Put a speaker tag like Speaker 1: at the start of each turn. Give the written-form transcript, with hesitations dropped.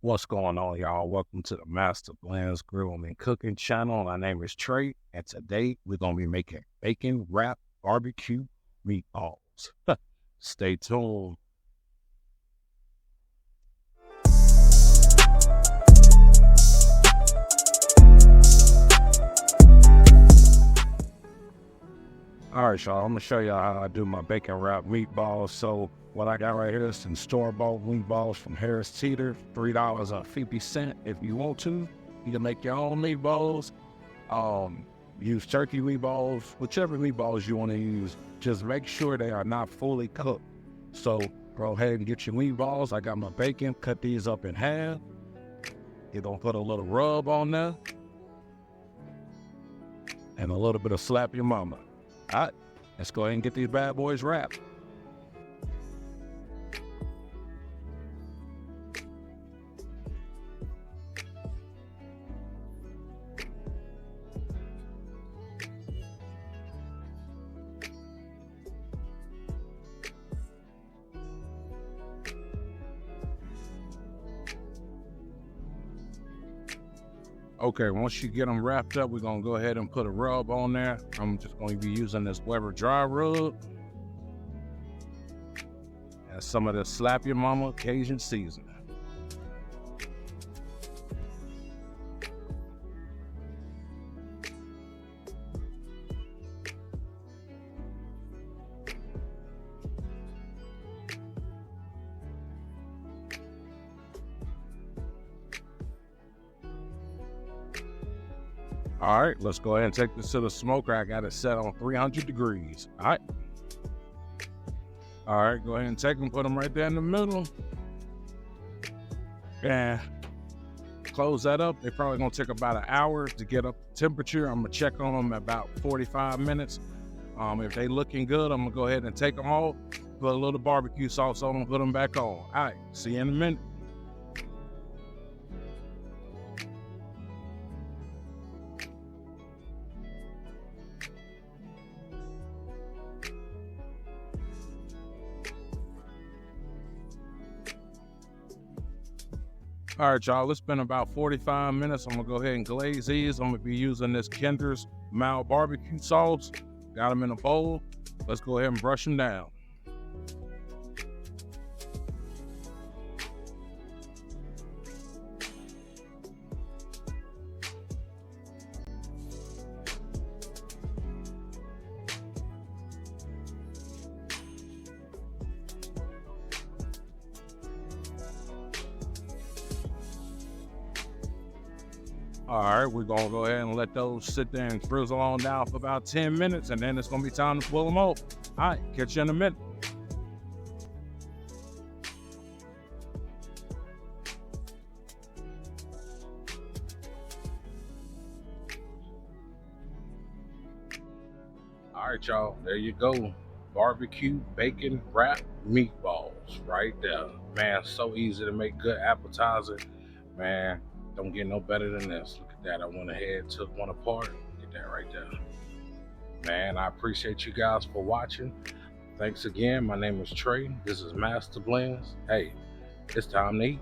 Speaker 1: What's going on, y'all? Welcome to the Mastablendz Grilling and Cooking channel. My name is Trey, and today we're going to be making bacon wrapped barbecue meatballs. Stay tuned. All right, y'all, I'm going to show y'all how I do my bacon wrapped meatballs. So what I got right here is some store-bought meatballs from Harris Teeter, $3.50. If you want to, you can make your own meatballs. Use turkey meatballs, whichever meatballs you want to use. Just make sure they are not fully cooked. So go ahead and get your meatballs. I got my bacon, cut these up in half. You're going to put a little rub on there and a little bit of slap your mama. All right, let's go ahead and get these bad boys wrapped. Okay, once you get them wrapped up, we're gonna go ahead and put a rub on there. I'm just going to be using this Weber dry rub and some of the Slap Your Mama Cajun seasoning. All right, let's go ahead and take this to the smoker. I got it set on 300 degrees. All right. All right, go ahead and take them, put them right there in the middle. And close that up. They're probably gonna take about an hour to get up to temperature. I'm gonna check on them about 45 minutes. If they looking good, I'm gonna go ahead and take them off, put a little barbecue sauce on them, put them back on. All right, see you in a minute. All right, y'all, it's been about 45 minutes. I'm gonna go ahead and glaze these. I'm gonna be using this Kinder's mild barbecue sauce. Got them in a bowl. Let's go ahead and brush them down. All right, we're gonna go ahead and let those sit there and frizzle on down for about 10 minutes, and then it's gonna be time to pull them off. All right, catch you in a minute. All right, y'all, there you go. Barbecue bacon wrapped meatballs right there. Man, so easy to make, good appetizer. Man, don't get no better than this. Look at that. I went ahead, took one apart. Get that right there. Man, I appreciate you guys for watching. Thanks again. My name is Trey. This is Mastablendz. Hey, it's time to eat.